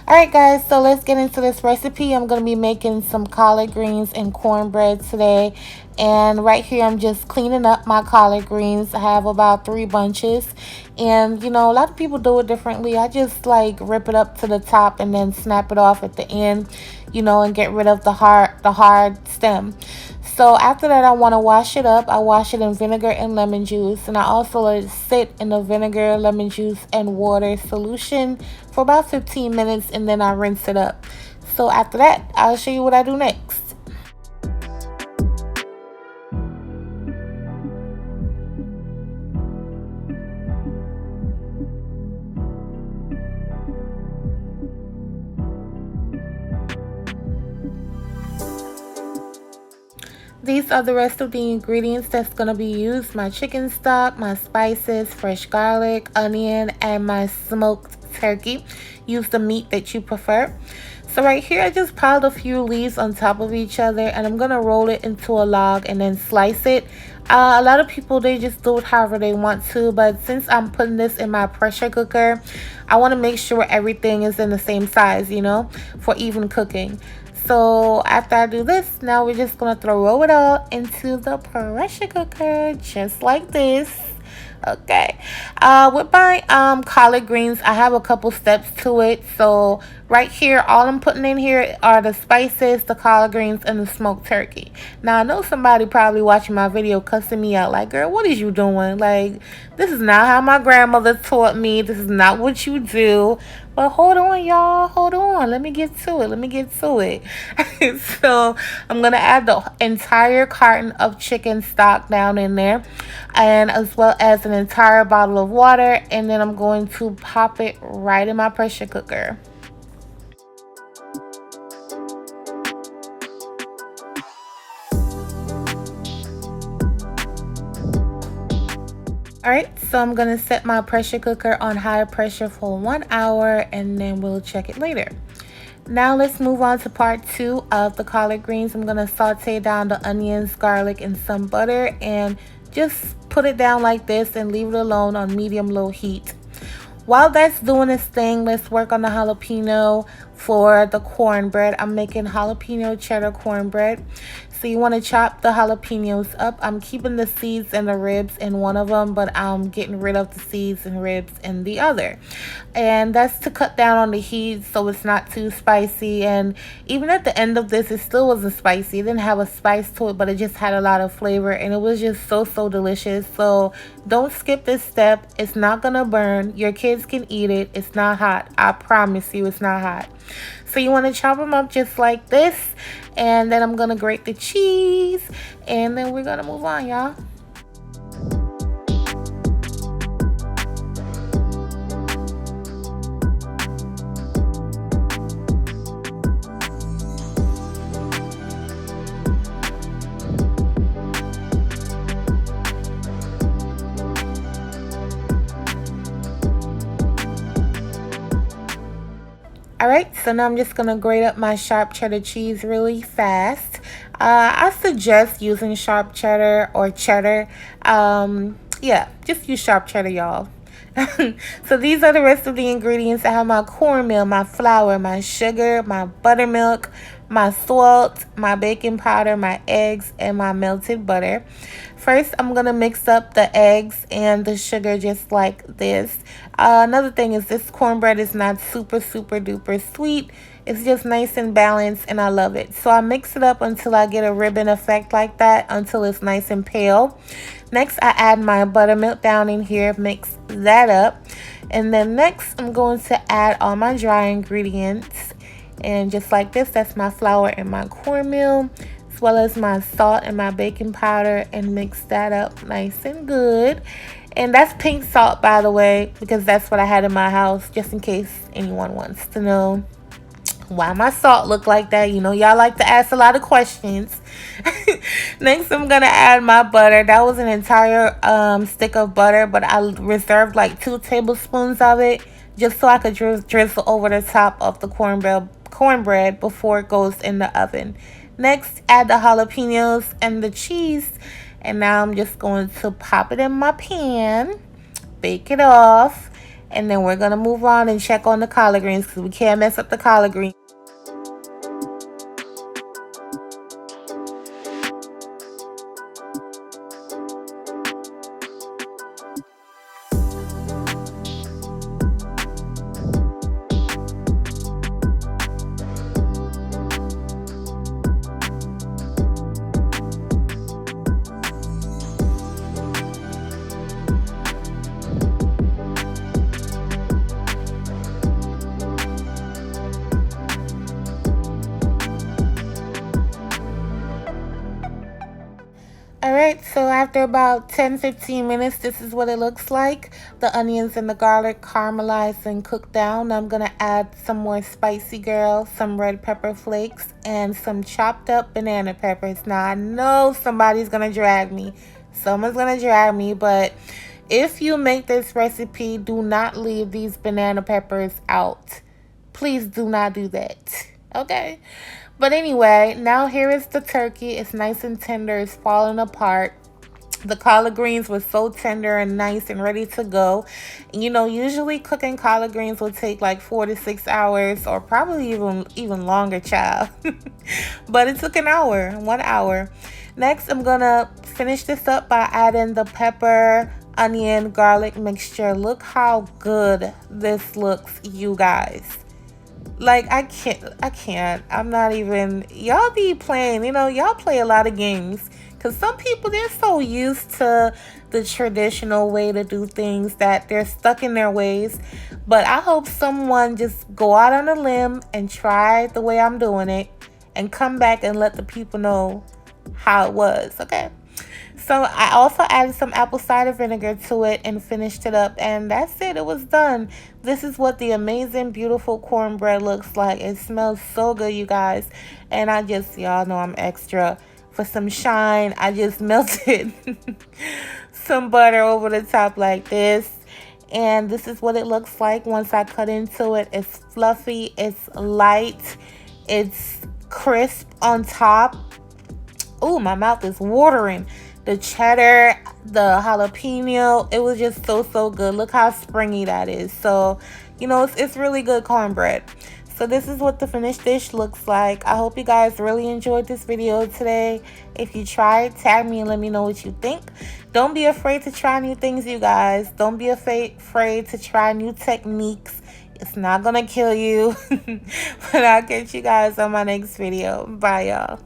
Alright guys, so let's get into this recipe. I'm going to be making some collard greens and cornbread today. And right here I'm just cleaning up my collard greens. I have about 3 bunches. And you know, a lot of people do it differently. I just like rip it up to the top and then snap it off at the end, you know, and get rid of the hard stem. So after that, I want to wash it up. I wash it in vinegar and lemon juice. And I also let it sit in the vinegar, lemon juice, and water solution for about 15 minutes. And then I rinse it up. So after that, I'll show you what I do next. These are the rest of the ingredients that's going to be used. My chicken stock, my spices, fresh garlic, onion, and my smoked turkey. Use the meat that you prefer. So right here, I just piled a few leaves on top of each other, and I'm going to roll it into a log and then slice it. A lot of people, they just do it however they want to, but since I'm putting this in my pressure cooker, I want to make sure everything is in the same size, you know, for even cooking. So after I do this, now we're just going to throw it all into the pressure cooker, just like this. Okay. With my collard greens, I have a couple steps to it. So right here, all I'm putting in here are the spices, the collard greens, and the smoked turkey. Now, I know somebody probably watching my video cussing me out like, girl, what is you doing? Like, this is not how my grandmother taught me. This is not what you do. But hold on, y'all. Hold on. Let me get to it. Let me get to it. So I'm going to add the entire carton of chicken stock down in there, and as well as an entire bottle of water. And then I'm going to pop it right in my pressure cooker. Alright, so I'm going to set my pressure cooker on high pressure for 1 hour, and then we'll check it later. Now let's move on to part 2 of the collard greens. I'm going to saute down the onions, garlic, and some butter, and just put it down like this and leave it alone on medium-low heat. While that's doing its thing, let's work on the jalapeno for the cornbread. I'm making jalapeno cheddar cornbread. So you want to chop the jalapenos up. I'm keeping the seeds and the ribs in one of them, but I'm getting rid of the seeds and ribs in the other. And that's to cut down on the heat so it's not too spicy. And even at the end of this, it still wasn't spicy. It didn't have a spice to it, but it just had a lot of flavor, and it was just so delicious. So don't skip this step. It's not gonna burn. Your kids can eat it. It's not hot. I promise you, it's not hot. So you want to chop them up just like this, and then I'm gonna grate the cheese, and then we're gonna move on, y'all. Alright, so now I'm just going to grate up my sharp cheddar cheese really fast. I suggest using sharp cheddar or cheddar. Yeah, just use sharp cheddar, y'all. So these are the rest of the ingredients. I have my cornmeal, my flour, my sugar, my buttermilk, my salt, my baking powder, my eggs, and my melted butter. First, I'm going to mix up the eggs and the sugar just like this. Another thing is this cornbread is not super duper sweet. It's just nice and balanced, and I love it. So I mix it up until I get a ribbon effect like that, until it's nice and pale. Next, I add my buttermilk down in here, mix that up. And then next, I'm going to add all my dry ingredients. And just like this, that's my flour and my cornmeal, as well as my salt and my baking powder, and mix that up nice and good. And that's pink salt, by the way, because that's what I had in my house, just in case anyone wants to know why my salt look like that. You know, y'all like to ask a lot of questions. Next, I'm gonna add my butter. That was an entire stick of butter, but I reserved like 2 tablespoons of it just so I could drizzle over the top of the cornbread before it goes in the oven. Next, add the jalapeños and the cheese. And now I'm just going to pop it in my pan, bake it off, and then we're going to move on and check on the collard greens because we can't mess up the collard greens. Alright, so after about 10-15 minutes, this is what it looks like. The onions and the garlic caramelized and cooked down. I'm going to add some more spicy girl, some red pepper flakes, and some chopped up banana peppers. Now, I know somebody's going to drag me. Someone's going to drag me, but if you make this recipe, do not leave these banana peppers out. Please do not do that. Okay? But anyway, now here is the turkey. It's nice and tender. It's falling apart. The collard greens were so tender and nice and ready to go. You know, usually cooking collard greens will take like 4 to 6 hours or probably even longer, child. But it took an hour, 1 hour. Next, I'm going to finish this up by adding the pepper, onion, garlic mixture. Look how good this looks, you guys. Like, I can't. I'm not even, y'all be playing, y'all play a lot of games. Because some people, they're so used to the traditional way to do things that they're stuck in their ways. But I hope someone just go out on a limb and try the way I'm doing it and come back and let the people know how it was, okay? So I also added some apple cider vinegar to it and finished it up. And that's it. It was done. This is what the amazing, beautiful cornbread looks like. It smells so good, you guys. And y'all know I'm extra. For some shine, I just melted some butter over the top like this. And this is what it looks like once I cut into it. It's fluffy. It's light. It's crisp on top. Oh, my mouth is watering. The cheddar, the jalapeno, it was just so good. Look how springy that is. So, it's really good cornbread. So this is what the finished dish looks like. I hope you guys really enjoyed this video today. If you tried, tag me and let me know what you think. Don't be afraid to try new things, you guys. Don't be afraid to try new techniques. It's not gonna kill you. But I'll catch you guys on my next video. Bye, y'all.